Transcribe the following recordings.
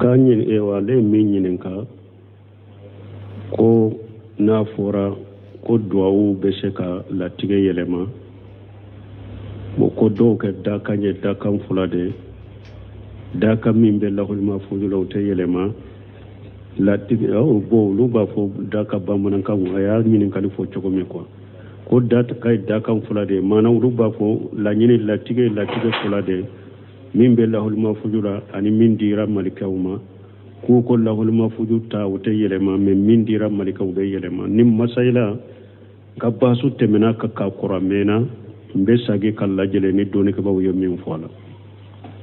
kanyin ewa le minyin ka ko na fora ko duwawu be se ka latige yelema mo ko do ke da kanye da kan fulade da kan min be lahul mahfuz law te yelema latige o bo lu ba fo da ka bamunan kan ya min kan fo choko me ko da kai da kan fulade mana lu ba fo la nyini latige fulade min be lahul mahfuzura ani min dira malikawma ko lahul mahfuzu ta wote yelema min dira malikaw be yelema nim masaila gabasu temena ka kuramena mbe sage kala jele ni doni ka bawo min fola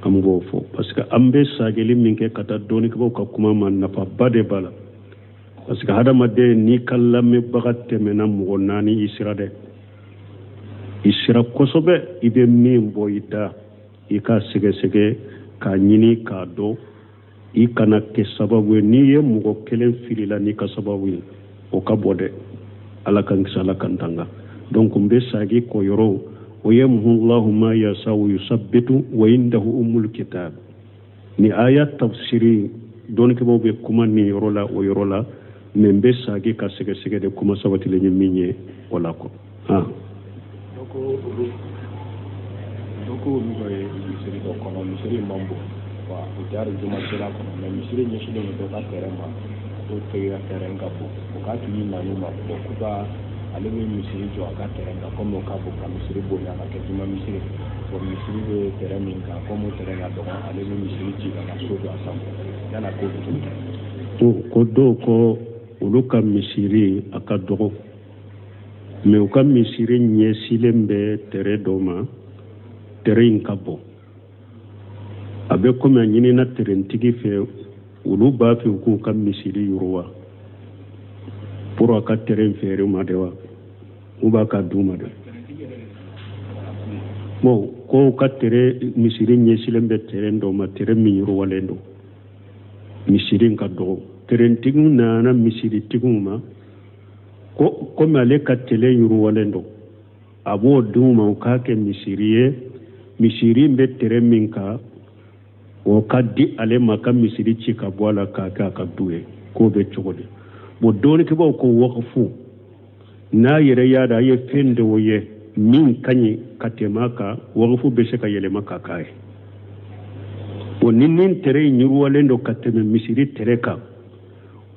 am go fo parce que ambe sage li min ke kata doni ka bawo ka kuma man nafa bade bala parce que hada madde ni kala me bagat temena mo nani isira kosobe ibe min boyita ika sege ka nyini ka do ikana ke sababu ni ye mugo kelen filila ni ka sababu o ka bode ala kan sala kan tanga donc mbe sagi ko yoro o yamhu Allahu ma yasau yusabbitu wa indahu umul kitab ni ayat tafsiri don ke bobe kuma ni yorola o yorola mbe sagi ka sege de kuma sabati le nyinye wala ko ha ko mi ko misiri do kono misiri mambo wa jaru juma sira kono mais misiri ni sudo do ta terema do teya terenga bo ka tuni nanu ma ko kuba ale mi misiri jo aka terenga ko mo ka bo ka misiri bo ya ka juma misiri bo misiri do tereminga ko mo terenga do ale mi misiri ji ka so do asam yana ko do ko uluka misiri aka do me o ka misiri nye silembe tere doma terrain kabo abe kome nyini na terrain tigi fe ulu ba fe ku kam misiri yuruwa pour aka terrain fere ma dewa uba ka duma de mo ko ka tere misiri nyesilembe terrain do ma terrain mi yuruwa lendo misiri ka do terrain tigi na misiri tiguma ko me ale ka tele yuruwa lendo abo duma ka ke misiri mbe tere minka o kaddi ale maka misiri ci ka bola ka duwe ko be chogode bo doni ke ko waqfu na yere yada ye fende woye min kanyi katemaka waqfu be se ka yele maka kai o nin tere nyuru walendo kateme misiri tere ka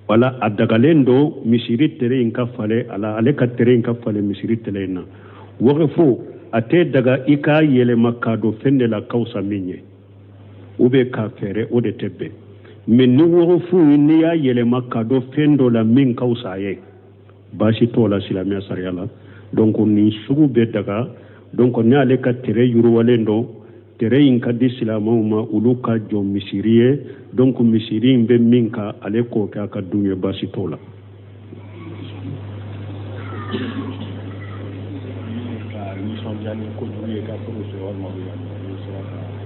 wala adagalendo misiri tere inka fale ala ale ka tere inka fale misiri tere na waqfu ate daga ika yele makado fende la kausa minye ube ka fere ode tebe men ni wo fu ni ya yele makado fendo la min kausa ye bashi to la silamia sariala donc ni sugu be daga donc ni ale ka tere yuru walendo tere inka di silamau ma uluka jo misiriye donc misiri be minka ale ko ka dunye bashi to la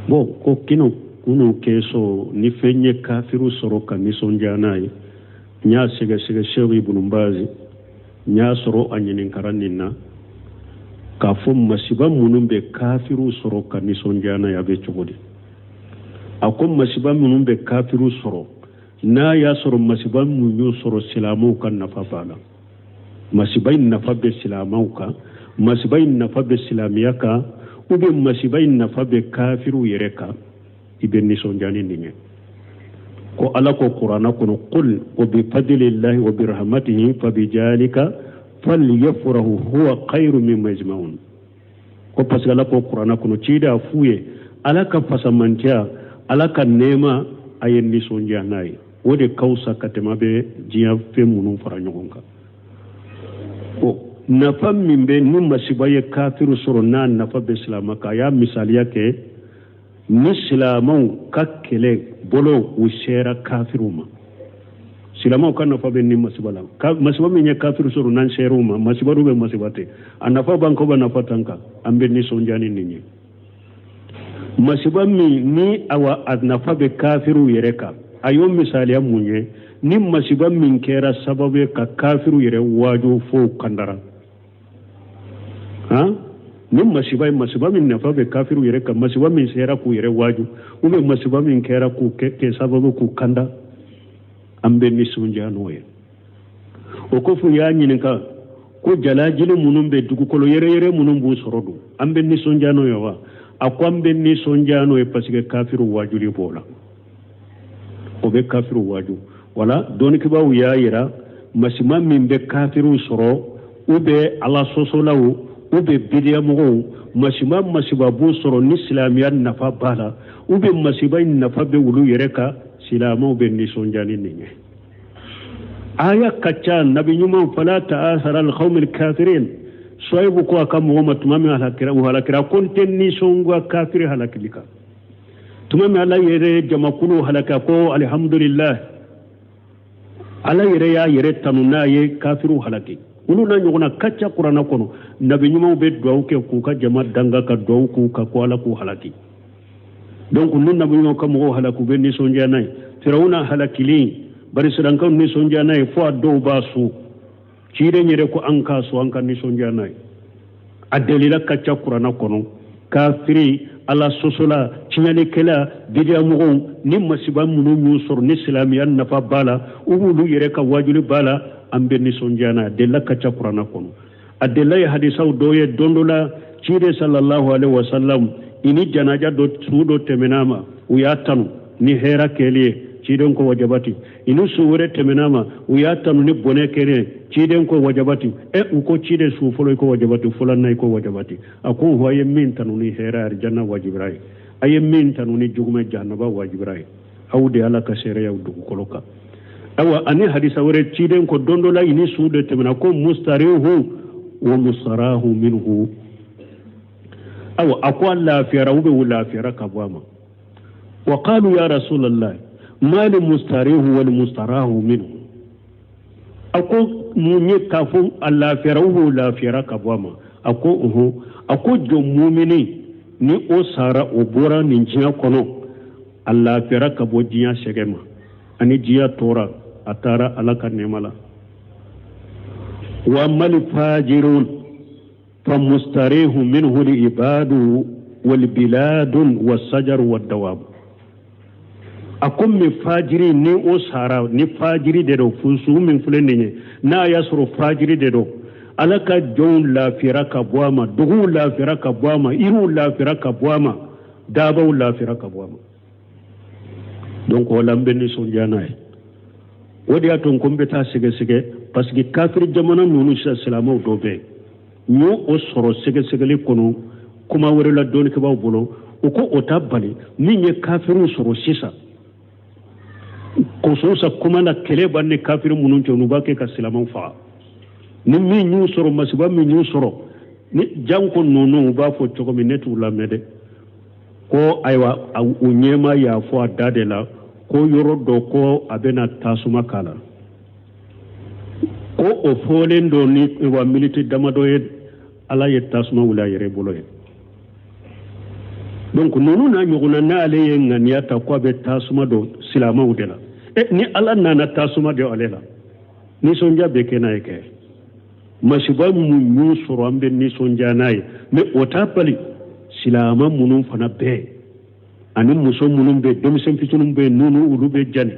bo ko kino kuno keso ni fenye kafiru soro kan ni sonjanai nya sege Sheikh Ibn Baz nya soro anyinin karanina ka fo masiba munun be kafiru soro kan ni sonjanai abe chogodi akom masiba munun be kafiru soro na ya soro masiba munun soro silamu kan nafa bala masiba nafa be silamu ka masiba nafa be silamiyaka ube masiba nafa be kafiru yereka ibe ni sonjani ninge ko ala ko qur'ana kono qul wa bi fadlillahi wa bi rahmatihi fa bi jalika falyafrahu huwa khairu mimma yajma'un ko pasala ko qur'ana kono cida fuye ala ka fasamantia ala ka nema ayen ni sonjanai wode kausa katema be jiya fe munun faranyogonka ko nafa min be ni masiba ye kafiru soro na nafa be silamaka ya misaliya ke ni silamau ka kele bolo usera kafiruma silamau kan nafa be ni masiba la masiba min ye kafiru soro nan seruma masiba do be masibate anafa banko ba nafa tanka ambe ni sonjani ninyi masiba min ni awa nafa be kafiru yereka ayo misaliya munye ni masiba min kera sababu ka kafiru yere wajo fo kandara ha ni masiba min nafa be kafiru yere ka masiba min sera ku yere waju ube masiba min kera ku ke sababu ku kanda ambe ni sunjano ye o ko fu ya nyininka ko jalajili munum be dugu kolo yere munum bu sorodu ambe ni sunjano ye wa akwambe ni sunjano ye pasike kafiru wajuri bola o be kafiru waju wala doni kiba ya yira masima min be kafiru soro ube ala sosolawo ube bidiya mogo masiba bu soro ni silamiya nafa bala ube masiba nafa be wulu yere ka silamaw be nisonjani ninye aya kacha nabi nyuma fala ta'asara al-qawm al-kafirin soybu ko aka mogo matumami halakira konten ni songwa kafiri halakilika tumami ala yere jamakulu halaka ko alhamdulillah ala yere ya yere tanuna ye kafiru halaki ulu na nyogona kacha qur'ana kono nabi nyuma be duaw ke ku ka jama danga ka duaw ku ka ko ala ku halaki donc nun nabi nyuma ka mo halaku be ni sonja nay firawna halakili bari sidan kan ni sonja nay fo do basu cire nyere ko anka so anka ni sonja nay adelila kacha qur'ana kono kafiri ala sosola tinyale kala bidia mugo ni masiba munu nyusor ni islamiyan nafa bala ubulu yere ka wajuli bala ambe ni sonjana della kacha qur'ana kono adella ya hadisaw doye dondola cire sallallahu alaihi wasallam ini janaja do sudo temenama uyatanu ni hera kele ciden ko wajabati inu suwere temenama uyatanu ni bone kele ciden ko wajabati uko cide su folo ko wajabati fulan nay ko wajabati akon hoye min tanu ni hera arjanna wajibrai aye min tanu ni jugume jahannaba wajibrai awde ala ka sere yawdu koloka awa ani hadisa wore ciden ko dondola ini suude temena ko mustarihu wa musarahu minhu awa akwa la fiara ube wala fiara kabwama wa qalu ya rasulullah ma li mustarihu wal mustarahu minhu ako munye kafu alla fiara ube la fiara kabwama ako jo mu'mini ni o sara o bora ni jiya kono alla fiara kabo jiya shegema ani jiya tora atara alaka nemala wa mal fajirun famustarihu minhu li ibadu wal biladun was sajar wad dawab akum mi fajiri ni o sara ni fajiri de do fusu min fulene na yasru fajiri de do alaka jon la firaka bwama dugu la firaka bwama iru la firaka bwama dabaw la firaka bwama donc wala mbenni so janaay wodi aton ko mbeta sige parce que kafir jamana nonu salama do be ñu o soro sige le kono kuma wore la don ke baw bolo o ko o tabali min ye kafiru soro sisa ko so sa kuma na kele banne kafiru munun to nu ba ke ka salama fa ni min ñu soro masiba min ñu soro ni janko nonu ba fo to ko mi netu la mede ko aywa o nyema ya fo adade la ko yoro do ko abena tasuma kala ko o folen do ni wa militi damado ye ala ye tasuma wula yere bolo ye donc nonu na nyuguna na ale ye nganiata ko be tasuma do silama wudela ni ala nana tasuma de alela ni sonja be kena yake masiba mu ñu soro ambe ni sonja nay me otapali silama munun fana be ani muso munun be demisen fitunum be nunu ulu be jani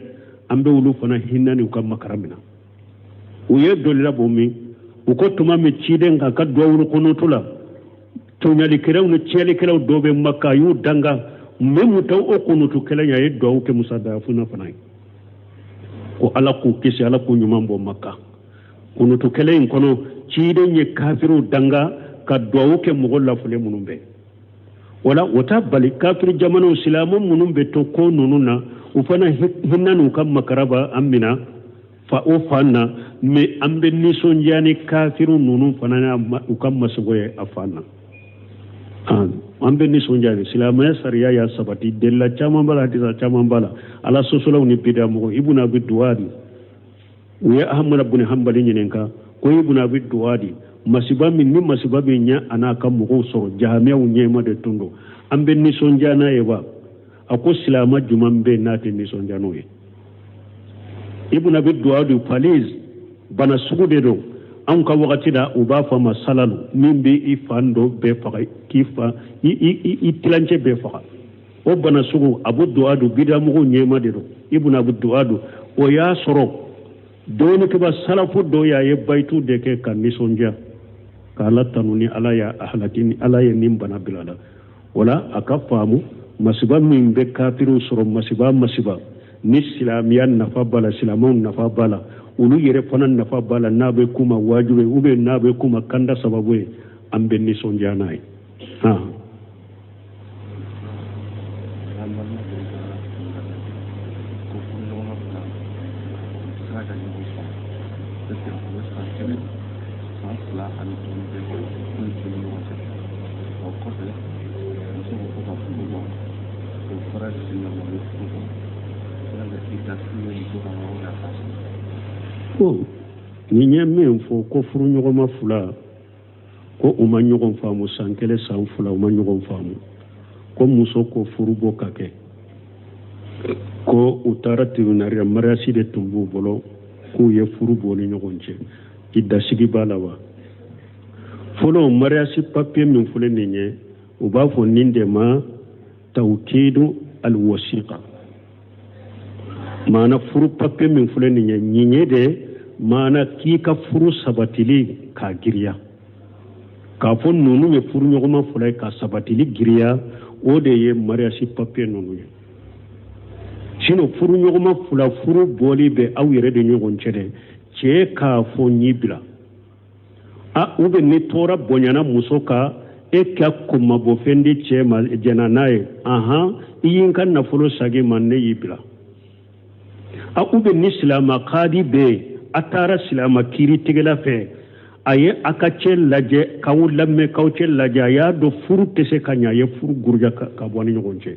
ambe ulu fana hinani ukam makaramina uye dolira bomi uko tuma me ciden ka ka dowru kono tula to nyali keraw no cieli keraw dobe makka yu danga memu taw o kono to kala nyaay dow ke musada funa fana ko ala ko kisi ala ko nyuma mbo makka kono to kala en kono ciden ye kafiru danga ka dow ke mugolla fule munum be wala wata bali kafir jamano islamu munum be to ko nununa ufana hinanu kam makaraba amina fa o fanna me ambe ni sonjani kafiru nunu fana ukam masugoye afana ambe ni sonjani islamu ya sariya ya sabati della chama bala hadisa chama bala ala sosolo ni bida mo ibnu abi duwadi ya ahmad ibn hanbali nyinenka ko ibnu abi duwadi masiba min ni masiba be nya ana kam mo so jahamiya unyema de tundo ambe ni sonjana yeba ako silama jumambe nati ni sonjano ye ibn abi duwadi paliz bana sugude do an ka wakati da u b'a fɔ a ma salalu min bɛ i fan dɔ bɛɛ faga k'i fa i tilancɛ bɛɛ faga o bana sugu Abu Duadu bidamɔgɔw ɲɛma de don Ibn Abu Duadu o y'a sɔrɔ dɔɔni kɛba salafu dɔ y'a ye bayitu de kɛ ka nisɔndiya ka Ala tanu ni Ala y'a halaki ni Ala ye nin bana bila la wala a ka faamu masiba min bɛ kafiriw sɔrɔ masiba ni silamɛya nafa b'a la silamɛw nafa b'a la olu yɛrɛ fana nafa b'a la n'a bɛ kuma wajibi ou bien n'a bɛ kuma kanda sababu ye an bɛ nisɔndiya n'a ye ni ɲɛ min fɔ ko furuɲɔgɔnma fila ko u ma ɲɔgɔn faamu san kelen san fila u ma ɲɔgɔn faamu ko muso ko furu bɔ ka kɛ ko u taara tribunal la mariage de tun b'u bolo k'u ye furu bɔ ni ɲɔgɔn cɛ i dasigi b'a la wa fɔlɔ mariage papier min filɛ nin ye u b'a fɔ nin de ma tawkidu al-wasiqa maana furu papier min filɛ nin ye nin ye de maana k'i ka furu sabatili k'a giriya k'a fɔ ninnu ye furu ɲɔgɔnma fila ye ka sabatili giriya o de ye mariage papier ninnu ye sinon furu ɲɔgɔnma fila furu bɔli bɛ aw yɛrɛ de ɲɔgɔn cɛ dɛ cɛ k'a fɔ ɲi bila u bɛ ni tɔɔra bonyana muso ka e ka komabɔ fɛn di cɛ ma jɛna n'a ye i y'i n ka nafolo sagi ma ne y'i bila u bɛ ni silama kaadi bɛ yen a taara silama kiiri tigɛla fɛ a ye a ka cɛ lajɛ k'aw lamɛn k'aw cɛ lajɛ a y'a dɔn furu tɛ se ka ɲɛ a ye furu guruja ka bɔ ni ɲɔgɔn cɛ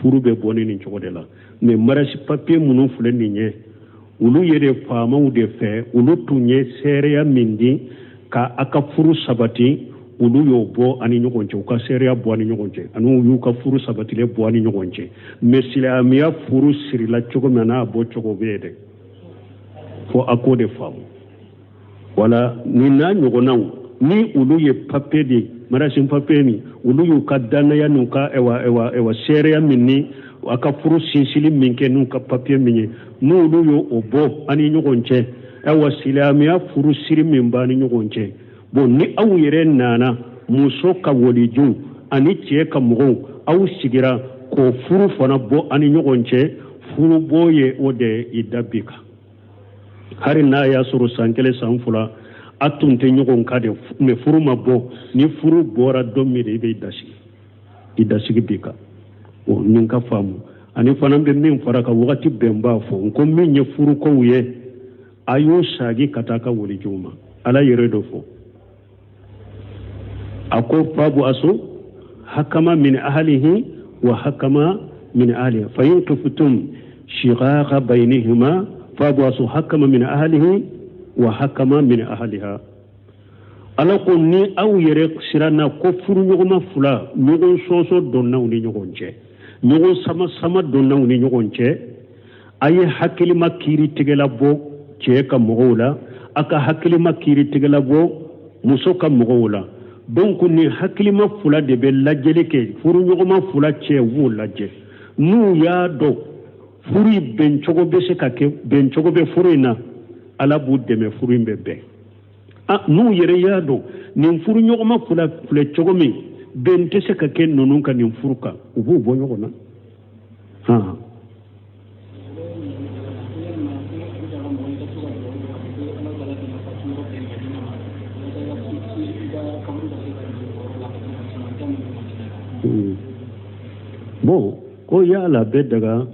furu bɛ bɔ ni nin cogo de la mais mariage papier minnu filɛ nin ye olu ye de faamaw de fɛ olu tun ye seereya min di ka a ka furu sabati olu y'o bɔ ani ɲɔgɔn cɛ u ka seereya bɔ ani ɲɔgɔn cɛ ani u y'u ka furu sabatilen bɔ ani ɲɔgɔn cɛ mais silamɛya furu sirila cogo min n'a bɔ cogo bɛ yen dɛ fo a k'o de faamu wala ni n'a ɲɔgɔnnaw ni olu ye papier de mariage papier min olu y'u ka danaya n'u ka ewa seereya min ni a ka furu sinsinli min kɛ n'u ka papier min ye n'olu y'o bɔ ani ɲɔgɔn cɛ ewa silamɛya furu siri min b'a ni ɲɔgɔn cɛ bon ni aw yɛrɛ nana muso ka waliju ani cɛ ka mɔgɔw aw sigira k'o furu fana bɔ ani ɲɔgɔn cɛ furu bɔ ye o de i da bi kan hari n'a y'a sɔrɔ san kelen san fila a tun tɛ ɲɔgɔn kan de mais furu ma bɔ ni furu bɔra don min de i bɛ i dasigi bi kan nin ka faamu ani fana bɛ min fara ka wagati bɛn b'a fɔ n ko min ye furukow ye a y'o sagi ka taa ka walijuw ma ala yɛrɛ dɔ fɔ a ko fabu aso hakama min ahlihi wa hakama min ahliha fa in tuftum shiqaqa bainihima fabu aso hakama min ahlihi wa hakama min ahliha ala ko ni aw yɛrɛ siranna ko furu ɲɔgɔnma fila ɲɔgɔn sɔsɔ donnaw ni ɲɔgɔn cɛ ɲɔgɔn sama donnaw ni ɲɔgɔn cɛ a ye hakilima kiiri tigɛla bɔ cɛ ka mɔgɔw la a ka hakilima kiiri tigɛla bɔ muso ka mɔgɔw la donc ni hakilima fila de bɛ lajɛli kɛ furu ɲɔgɔnma fila cɛ b'o lajɛ n'u y'a dɔn furu bɛncogo bɛ se ka kɛ bɛncogo bɛ furu in na ala b'u dɛmɛ furu in bɛ bɛn n'u yɛrɛ y'a dɔn nin furu ɲɔgɔnma fila filɛ cogo min bɛn tɛ se ka kɛ ninnu ka nin furu kan u b'u bɔ ɲɔgɔn na bon ko yala bɛ daga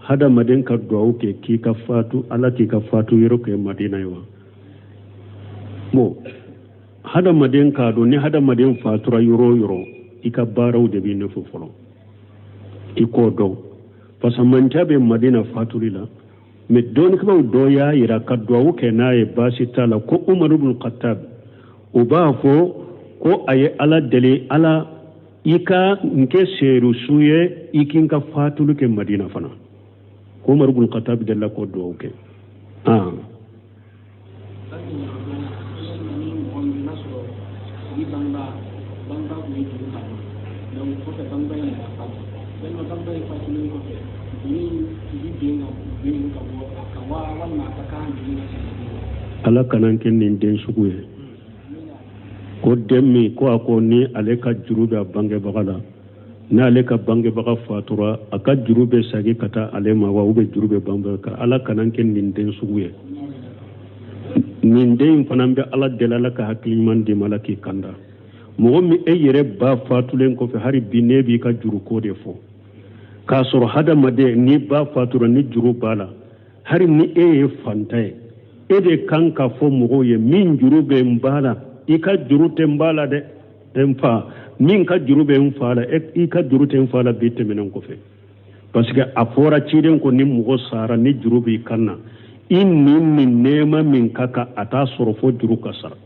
hadamaden ka duwawu kɛ k'i ka fatu ala k'i ka fatu yɔrɔ kɛ madina ye wa bon hadamaden k'a dɔn ni hadamaden fatura yɔrɔ o yɔrɔ i ka baaraw de b'i nɔfɛ fɔlɔ i k'o dɔn parce que manca bɛ madina fatuli la mais dɔɔnikɛlaw dɔ y'a yira ka duwawu kɛ n'a ye baasi t'a la ko umaru ibn khattab o b'a fɔ ko a ye ala deli ala i ka nke seeru su ye i k'i ka fatuli kɛ madina fana ko umaru ibn khattab delila k'o duwawu kɛ ala kanan ken nin den sugu ye ko demmi ko ako ni ale ka jurube a bangebaga na ale ka bangebaga fatura a ka jurube sagi ka taa ale ma wa ube jurube bangebaga ala kanan ken nin den sugu ye nin den fana bɛ ala deli ala ka hakiliɲuman di ma ala k'i kanda mɔgɔ min e yɛrɛ ba fatulen kɔfɛ hari bi ne b'i ka juru ko de fɔ k'a sɔrɔ hadamaden ni ba fatura ni juru b'a la hari ni e ye fanta ye e de kan ka fɔ mɔgɔw ye min juru bɛ n ba la i ka juru tɛ n ba la dɛ n fa min ka juru bɛ n fa la i ka juru tɛ n fa la bi tɛmɛnen kɔfɛ parce que a fɔra ciden ko ni mɔgɔ sara ni juru b'i kan na i ni nɛɛma min ka kan a t'a sɔrɔ fo juru ka sara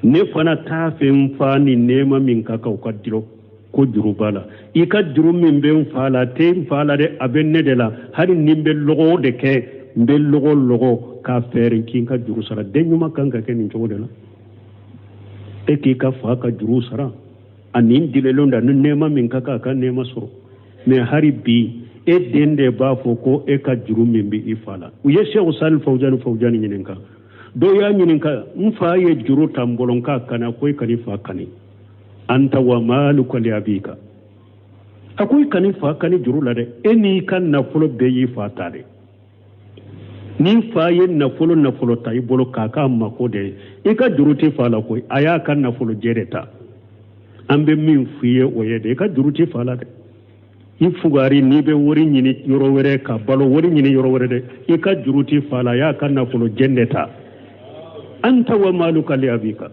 ne fana t'a fɛ n fa ni nɛɛma min ka kan o ka diro ko juru b'a la i ka juru min bɛ n fa la a tɛ n fa la dɛ a bɛ ne de la hali ni n bɛ lɔgɔ de kɛ n bɛ lɔgɔ k'a fɛɛrɛ k'i ka juru sara den ɲuman kan ka kɛ nin cogo de la e k'i ka fa ka juru sara ani n dilenlen da ni nɛɛma min ka kan a ka nɛɛma sɔrɔ mɛ hari bi e den de b'a fɔ ko e ka juru min bɛ i fa la u ye Seku Salifu Fawujani ɲininka dɔw y'a ɲininka n fa ye juru ta n bolo k'a kani ko i kan'i fa kani anta wa maaluka li abika a ko i kan'i fa kani juru la dɛ e n'i ka nafolo bɛɛ y'i fa ta de ni fa ye nafolo ta i bolo k'a k'a mako de ye i ka juru t'i fa la koyi a y'a ka nafolo jɛ de ta an bɛ min f'i ye o ye de i ka juru t'i fa la dɛ i fugari n'i bɛ wari ɲini yɔrɔ wɛrɛ ka balo wari ɲini yɔrɔ wɛrɛ dɛ i ka juru t'i fa la a y'a ka nafolo jɛ de ta anta wa maaluka li abika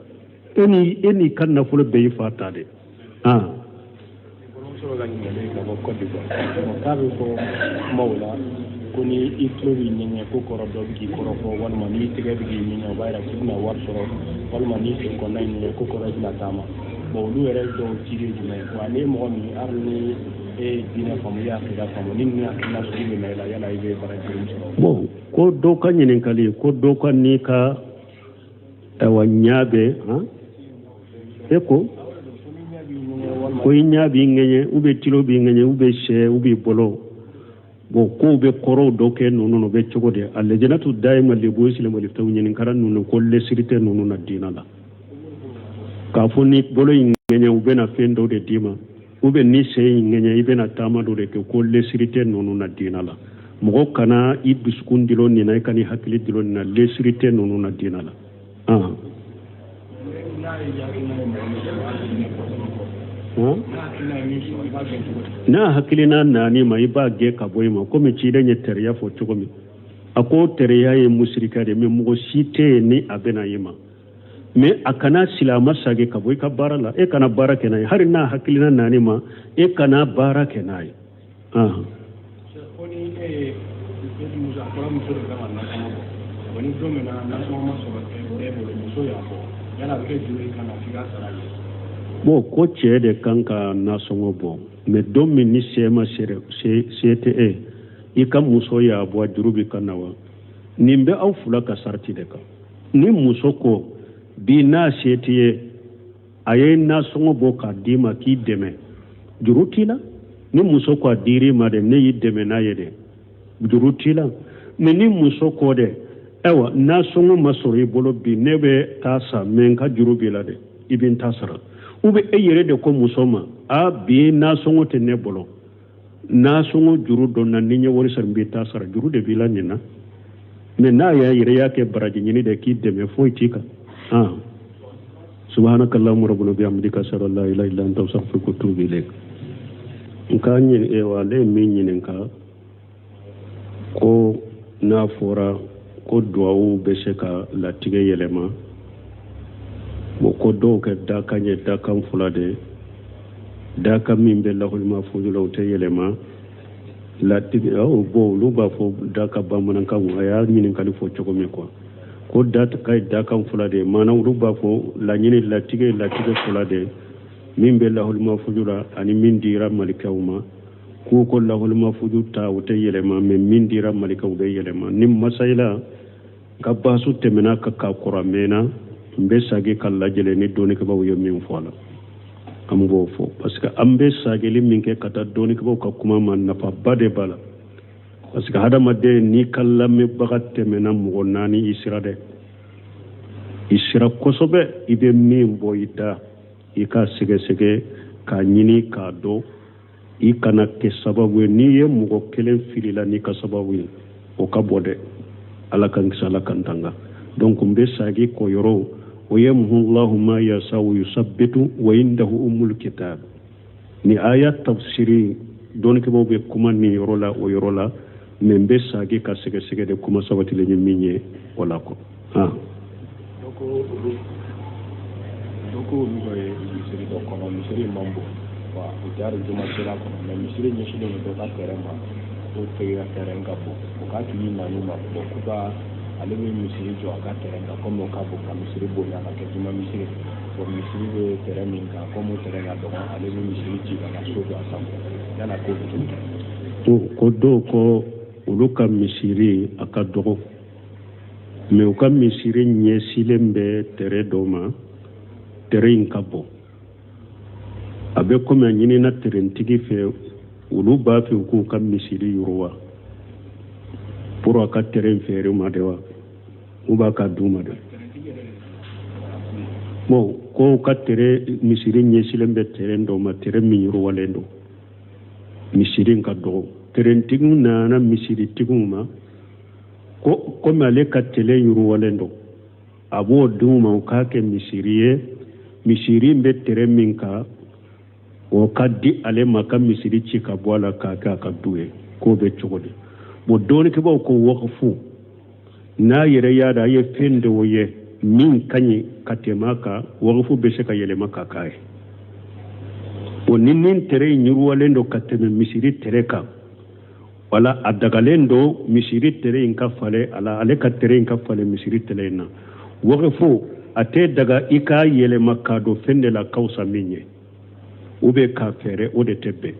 e n'i ka nafolo bɛɛ y'i fa ta de ko ni i tulo b'i ɲɛɲɛ ko kɔrɔ dɔ bɛ k'i kɔrɔ fɔ walima n'i tɛgɛ bɛ k'i ɲɛɲɛ o b'a yira k'i bɛna wari sɔrɔ walima n'i sen kɔnɔna in ɲɛɲɛ ko kɔrɔ i bɛna taama bon olu yɛrɛ dɔw ciri ye jumɛn wa ni mɔgɔ min hali ni e ye diinɛ faamu i y'a hakilina faamu ni nin hakilina sugu bɛ na i la yala i bɛ baraji sɔrɔ. bon ko dɔw ka ɲininkali ko dɔw ka n'i ka awa ɲa bɛ e ko i ɲa b'i ŋɛɲɛ u bɛ tilo b'i ŋɛɲɛ u bɛ sɛ u b'i bolo bon ko bɛ kɔrɔw dɔ kɛ ninnu bɛ cogo de alejinatu daima lebu silamɛ fɛnw ɲininkara ninnu ko lesiri tɛ ninnu na diina la k'a fɔ ni bolo in ŋɛɲɛ u bɛna fɛn dɔw de d'i ma u bɛ ni sen in ŋɛɲɛ i bɛna taama dɔ de kɛ ko lesiri tɛ ninnu na diina la mɔgɔ kana i dusukun dilo nin na i ka n'i hakili dilo nin na lesiri tɛ ninnu na diina la n'a hakilina naani ma i b'a gɛn ka bɔ i ma komi ciden ye teriya fɔ cogo min a ko teriya ye musirika de mɛ mɔgɔ si tɛ yen ni a bɛna i ma mɛ a kana silama sage ka bɔ i ka baara la e kana baara kɛ n'a ye hali n'a hakilina naani ma e kana baara kɛ n'a ye bon ko cɛ de kan ka nasɔngɔ bɔ mɛ don min ni se ma se tɛ e i ka muso y'a bɔ juru bɛ ka na wa nin bɛ aw fila ka sarati de kan ni muso ko bi n'a se t'i ye a ye nasɔngɔ bɔ k'a d'i ma k'i dɛmɛ juru t'i la ni muso ko a dir'i ma dɛ ne y'i dɛmɛ n'a ye dɛ juru t'i la mɛ ni muso ko dɛ ayiwa nasɔngɔ ma sɔrɔ i bolo bi ne bɛ taa sa mɛ n ka juru b'i la dɛ i bɛ n ta sara u bɛ e yɛrɛ de ko muso ma bi nasɔngɔ tɛ ne bolo nasɔngɔ juru dɔ na ni n ye wari sɔrɔ n b'i ta sara juru de b'i la nin na mɛ n'a y'a yɛrɛ y'a kɛ baraji ɲini de k'i dɛmɛ foyi t'i kan subhanaka allahumma rabbana bihamdika ashhadu an la ilaha illa anta astaghfiruka wa atubu ilayk nka ale ye min ɲininka ko n'a fɔra ko duwawu bɛ se ka latigɛ yɛlɛma ko dɔw kɛ dakan ye dakan fila de dakan min bɛ lahul mahfuz la o tɛ yɛlɛma latigɛ olu b'a fɔ dakan bamanankan a y'a ɲininkali fɔ cogo min quoi ko dakan ye dakan fila de maanaam olu b'a fɔ laɲini latigɛ fila de min bɛ lahul mahfuz la ani min dira malikɛw ma k'u ko lahul mahfuz ta o tɛ yɛlɛma mɛ min dira malikɛw bɛ yɛlɛma ni masayila ka baasu tɛmɛna ka k'a kɔrɔ a mɛnna n bɛ sagi ka lajɛlen ni dɔɔnikɛbaw ye min fɔ a la ambo fo parce que ambe sageli minke kata doni ko ka kuma man na fa bade bala parce que hada madde ni kallame bagatte menam mo nani isirade isira kosobe ibe min boyita ika sege sege ka nyini ka do ikana ke sababu ni ye mo kelen filila ni ka sababu o ka bode ala kan sala kan tanga donc mbe sagi ko yoro ويمحو الله ما يشاء ويثبت وعنده الكتاب ni ayat tafsiri don ke bo be kuma ni yorola o yorola men be sagi ka sege sege de kuma sabati le nyminye wala ko doko lugo e misiri do kono misiri mambo wa ujar juma sira kono na misiri nyeshi do ka terema o teya terenga bo o ka tini na numa bo kuba ale be misiri jo aka terenga komo ka bo ka misiri bo na ka juma misiri bo misiri be tereminga komo terenga do ale be misiri ji na so do asam yana ko do ko uluka misiri aka dogo me uka misiri nyesilembe tere doma tere inkabo abe kome nyini na tere ntigi fe ulu ba fi ku ka misiri yuruwa puro aka tere fere madewa uba ka duma de mo ko ka tere misiri nyesilembe tere doma tere minyuruwa lendo misiri nka dogo tere ntigu na misiri tiguma ko male ka tele yuru walendo abo duma ka ke misiri mbe tere minka o kaddi ale maka misiri ci ka bola ka duwe ko be chogode bo doni ke ba ko waqfu na yere yada ye fende woye min kanyi katemaka waqfu be se ka yele maka kai o nin tere yuru walendo kateme misiri tere ka wala adagalendo misiri tere inka fale ala ale ka tere inka fale misiri tere na waqfu ate daga ika yele makado fende la kausa minye ube ka fere o de tebe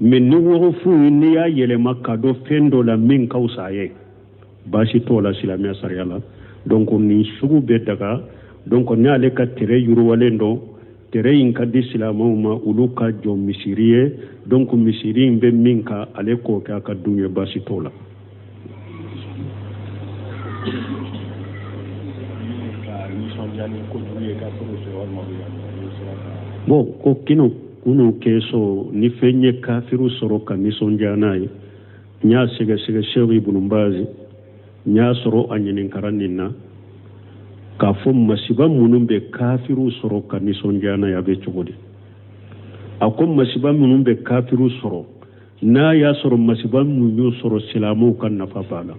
men ni waqfu ni ya yele makado fendo la min kausa ye bashi to la silamia sariala donc ni sugu be daga donc ni ale ka tere yuru walendo tere inka di silamau ma uluka jo misiriye donc misiri mbe minka ale ko ka ka dunye basi tola bo ko kino kuno keso ni fenye kafiru soro ka misonjanai nya sege shewi bunumbazi nya soro anyinin karanina ka fo masiba munum be kafiru soro ka nisonjana ya be chogodi akom masiba munum be kafiru soro na ya soro masiba munyu soro silamu kan nafa bala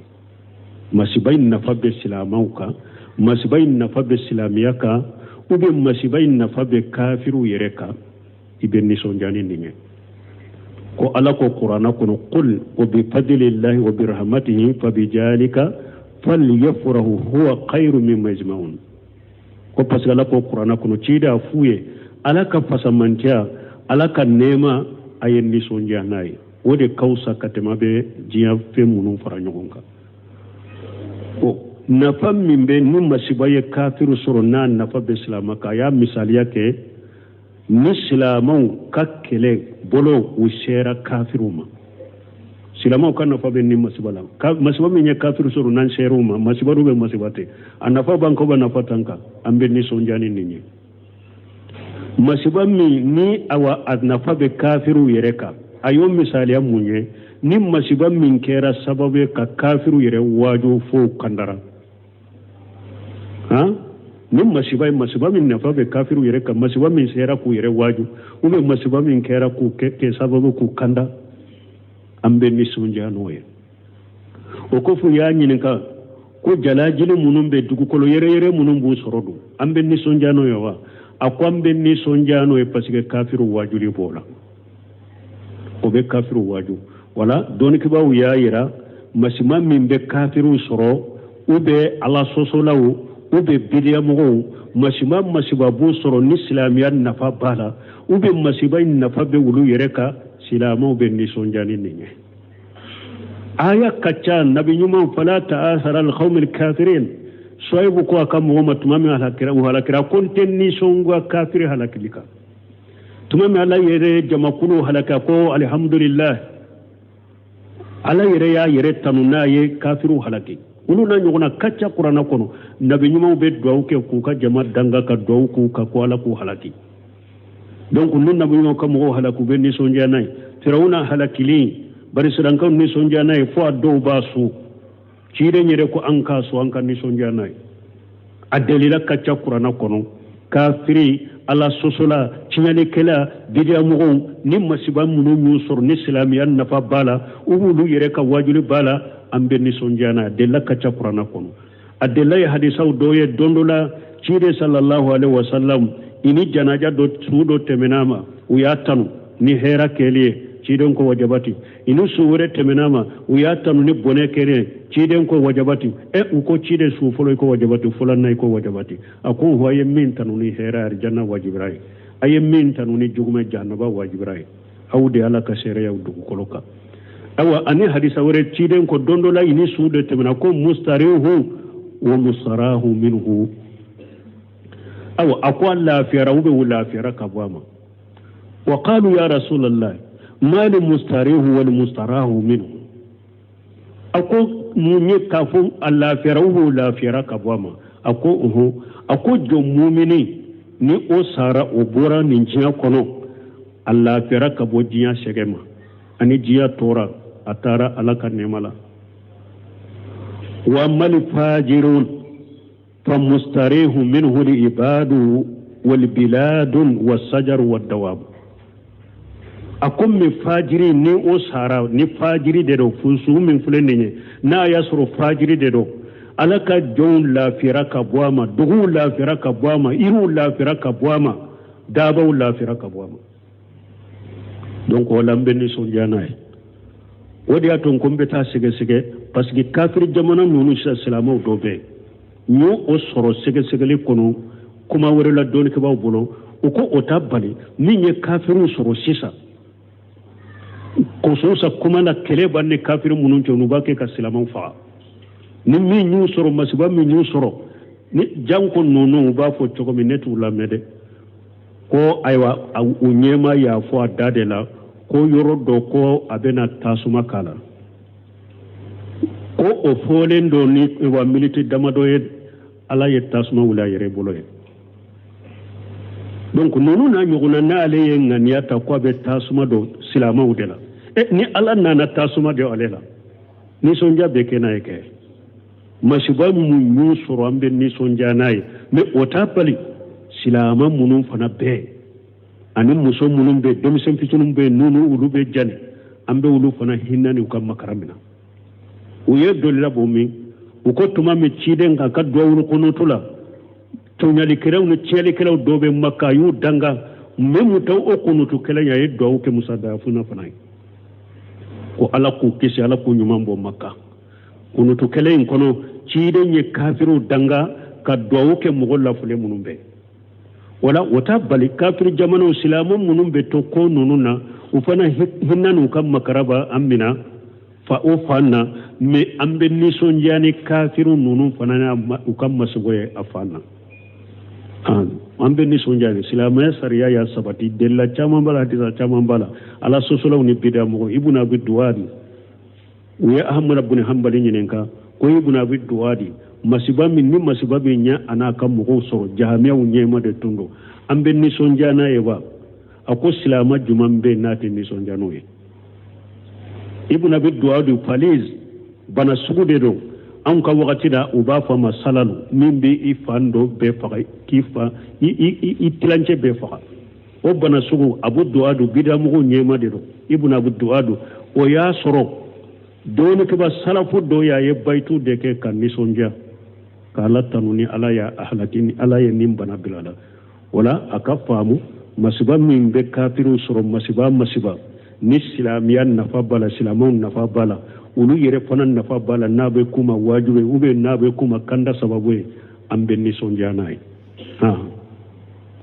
masiba nafa be silamu ka masiba nafa be silamiyaka ube masiba nafa be kafiru yereka ibe nisonjani ninge ko ala ko qur'ana kono qul wa bi fadlillahi wa bi rahmatihi fa bi jalika falyafrahu huwa khairu mimma yajma'un ko pasala ko qur'ana kono cida fuye ala ka fasamantia ala ka nema ayen ni sonja nay wode kausa katema be jiya fe munun fara nyogonka ko nafa mimbe num masibaye kafiru soro na nafa be islamaka ya misali yake ni islamu kakele bolo usera kafiruma silama kan nafa be ni masibala masiba min kafiru suru nan seruma masiba rube masibate anafa banko ba nafa tanka ambe ni sonjani ninyi masiba min ni awa adnafa be kafiru yereka ayo misali amunye ni masiba min kera sababu ka kafiru yere waju fo kandara ha ni masiba min nafa be kafiru yereka masiba min sera ku yere waju ube masiba min kera ku ke sababu ku kanda ambe ni sonjano ye o ko fu ya nyininka ko jalajili munum be dugukolo yere munum bu sorodu ambe ni sonjano yo wa akwambe ni sonjano e pasike kafiru wajuli bola o be kafiru waju wala doni ke bawu ya yira masima min be kafiru soro ube ala sosolawu ube bidiya mo masima bu soro ni islamiya nafa bala ube masiba nafa be wulu yereka silama be ni sonjani ninye aya kacha nabi nyuma fala ta'athara al-qawm al-kafirin soybu ko akam muhammad tumami halakira konten ni songwa kafiri halakilika tuma me ala yere jamakulu halaka ko alhamdulillah ala yere ya yere tanuna ye kafiru halaki ulu na nyogona kacca qur'ana kono nabi nyuma be duaw ke ku ka jama danga ka duaw ku ka ko ala ku halaki donc nun nabi nyuma ka mo halaku be ni sonja nay firawuna halakili bari sidan kan ni sonja nay fo do basu cire nyere ko anka so anka ni sonja nay adelila kacca qur'ana kono kafiri ala sosola cinyani kela bidia mugo ni masiba munu nyusor ni islamiyan nafa bala ubulu yere ka wajuli bala ambe ni sonjana della kacha qur'ana kono adella ya hadisa doye dondola cire sallallahu alaihi wasallam ini janaja do sudo temenama uyatanu ni hera keliye ciden ko wajabati inu suwure temenama uyatanu ni bone kere ciden ko wajabati uko cide su folo ko wajabati fulan nay ko wajabati ako hoye min tanu ni hera arjanna wajibrai aye min tanu ni jugume jannaba wajibrai awde ala ka sere yawdu koloka awa ani hadisa wore ciden ko dondola ini suude temena ko mustarihu wa mustarahu minhu awa akwa la fiyara ube wala fiyara kabwama wa qalu ya rasulullah ma li mustarihu wal mustarahu minhu ako munye kafu alla fiyara ube wala fiyara kabwama ako jo mu'mini ni o sara o bora ni jiya kono alla fiyara kabo jiya shegema ani jiya tora atara alaka nemala wa mal fajirun famustarihu minhu li ibadu wal biladun was sajar wad dawab akum mi fajiri ni o sara ni fajiri de do fusu min fulene na yasru fajiri de do alaka jon la firaka bwama dugu la firaka bwama iru la firaka bwama daba la firaka bwama donc wala mbeni so janaay wodi aton kombe ta sige parce que kafir jamana nunu islamu dobe ñu o soro sige le kono kuma wore la don ke baw bolo uko otabali ni nye kafiru soro sisa ko so sa kuma na kele banne kafiru munun jonu bake ka islamu fa ni mi ñu soro masiba mi ñu soro ni janko nunu ba fo choko mi netu la mede ko aywa u nyema ya fo adade la ko yoro do ko abena tasuma kala ko o folen do ni wa militi damado ye ala ye tasuma wula yere bolo ye donc nunu na nyuguna na ale ye nganiata ko be tasuma do silama udela ni ala nana tasuma de alela ni sonja beke na yeke masiba mu ñu soro ambe ni sonja nay me otapali silama munun fana be ani muso munun be demisen fitunum be nunu ulu be jane ambe ulu fana hinani ko makaramina uye dolila bomi uko tuma me ciden ka ka dowru kono tula to nyali keraw ne cieli keraw dobe makka yu danga memu taw o kono to kala yayi dow ke musada funa fana ko ala ku kisi ala ku nyumambo makka kono to kala en kono ciden ye kafiru danga ka dow ke mugolla fule munum be wala wata bali kafir jamano islamu munum be to ko nununa ufana hinnanu kam makaraba amina fa ofana me ambe ni sonjani kafiru nunu fana ukam masugoye afana ambe ni sonjani islamu sariya ya sabati della chamambala hadisa chamambala ala sosolo ni bida mo ibnu abi duwadi wa ahmad ibn hanbali nyinenka ko ibnu abi duwadi masiba min ni masiba be nya ana kam mo so jahamiya nyema de tundo ambe ni sonjana eba ako silama jumambe nati ni sonjano ye ibn abi duwadu paliz bana sugude do an ka wakati da uba fa masalalu min be ifando be faga kifa i tilance be faga o bana sugu abu duwadu bidamu nyema de do ibn abi duwadu o ya soro doni ke ba salafu do ya ye baitu de ke kan ni sonja kala tanuni ala ya ahlakin ala ya nim bana bilala wala akafamu masiba min be kafiru soro masiba ni silamiyan nafa bala silamun nafa bala ulu yere fanan nafa bala nabe kuma wajube ube nabe kuma kanda sababu ambe ni sonjana